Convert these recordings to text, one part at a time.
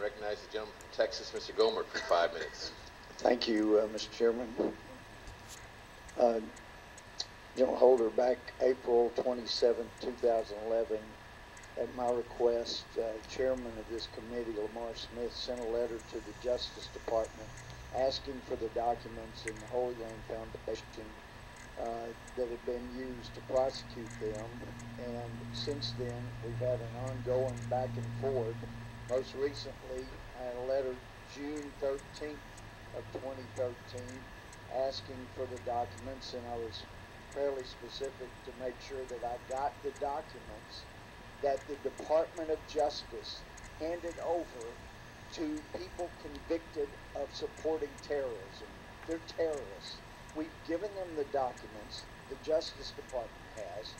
recognize the gentleman from Texas, Mr. Gohmert, for 5 minutes. Thank you, Mr. Chairman. General Holder, back April 27, 2011, at my request, Chairman of this committee, Lamar Smith, sent a letter to the Justice Department asking for the documents in the Holy Land Foundation that had been used to prosecute them. And since then, we've had an ongoing back and forth. Most recently, I had a letter June 13th of 2013 asking for the documents, and I was fairly specific to make sure that I got the documents that the Department of Justice handed over to people convicted of supporting terrorism. They're terrorists. We've given them the documents, the Justice Department has,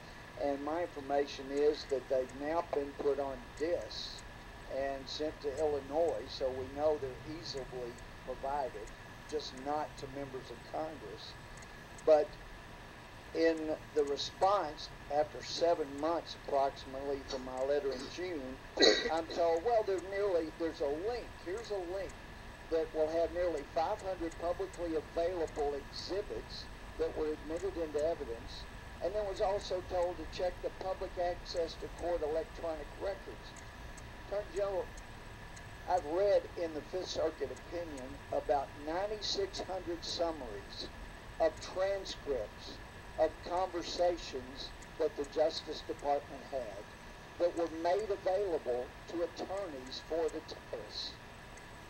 and my information is that they've now been put on discs and sent to Illinois, so we know they're easily provided, just not to members of Congress. But in the response, after 7 months approximately from my letter in June, I'm told, well, there's a link. Here's a link that will have nearly 500 publicly available exhibits that were admitted into evidence, and then was also told to check the public access to court electronic records. Attorney General, I've read in the Fifth Circuit opinion about 9,600 summaries of transcripts of conversations that the Justice Department had that were made available to attorneys for the terrorists.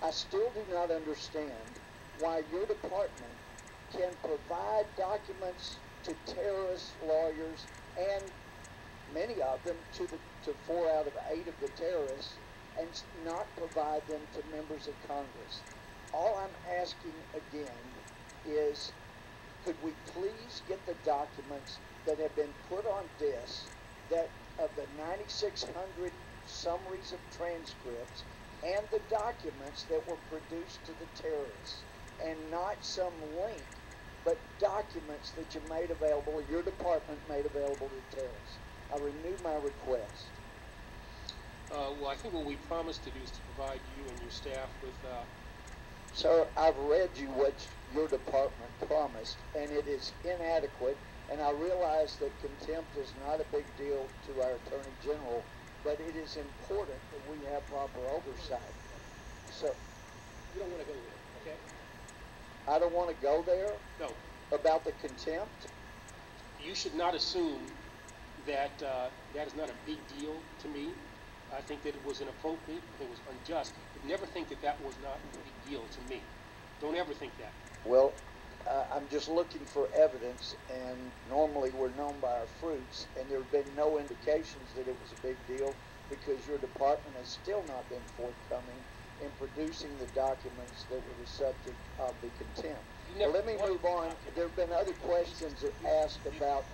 I still do not understand why your department can provide documents to terrorist lawyers, and many of them to 4 out of 8 of the terrorists, and not provide them to members of Congress. All I'm asking again is, could we please get the documents that have been put on disc, that of the 9,600 summaries of transcripts and the documents that were produced to the terrorists, and not some link, but documents that you made available, your department made available to terrorists. I renew my request. Well, I think what we promised to do is to provide you and your staff with... Sir, I've read you what your department promised, and it is inadequate, and I realize that contempt is not a big deal to our Attorney General, but it is important that we have proper oversight. So, You don't want to go there, okay? I don't want to go there? No. About the contempt? You should not assume that that is not a big deal to me. I think that it was inappropriate, it was unjust, but never think that that was not a big deal to me. Don't ever think that. Well, I'm just looking for evidence, and normally we're known by our fruits, and there have been no indications that it was a big deal, because your department has still not been forthcoming in producing the documents that were the subject of the contempt. Well, let me move on. There have been other questions that asked about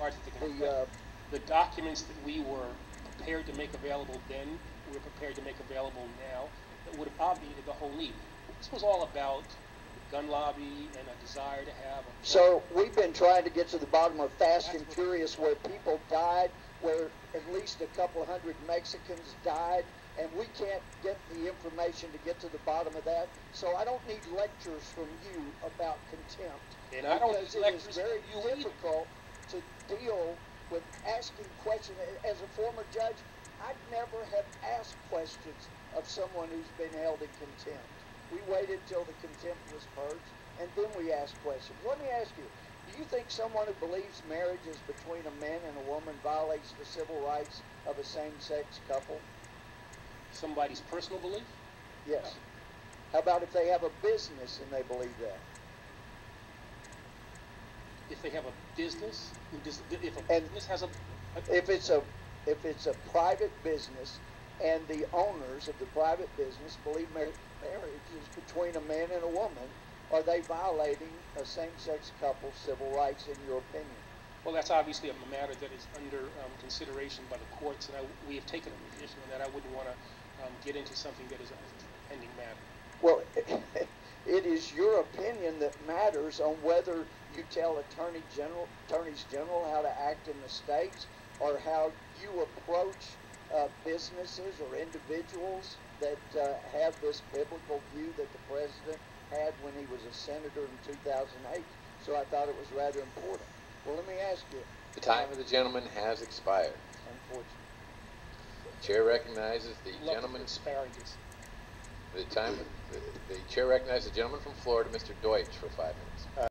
the documents that we were prepared to make available then, we're prepared to make available now, that would have obviated the whole need. This was all about the gun lobby and a desire to have... So we've been trying to get to the bottom of Fast and Furious, where people died, where at least a couple of hundred Mexicans died, and we can't get the information to get to the bottom of that. So I don't need lectures from you about contempt. And I don't because it is very difficult to deal with asking questions. As a former judge, I'd never have asked questions of someone who's been held in contempt. We waited till the contempt was purged, and then we asked questions. Let me ask you, do you think someone who believes marriage is between a man and a woman violates the civil rights of a same-sex couple? Somebody's personal belief? Yes. How about if they have a business and they believe that? If they have a business, if a business has a... If it's a private business and the owners of the private business believe marriage is between a man and a woman, are they violating a same-sex couple's civil rights in your opinion? Well, that's obviously a matter that is under consideration by the courts, and we have taken a position on that. I wouldn't want to get into something that is a pending matter. Well, it is your opinion that matters on whether you tell attorneys general how to act in the states, or how you approach businesses or individuals that have this biblical view that the president had when he was a senator in 2008. So I thought it was rather important. Well, let me ask you. The time of the gentleman has expired. Unfortunately. The chair recognizes the Love gentleman. asparagus. The chair recognizes the gentleman from Florida, Mr. Deutsch, for 5 minutes.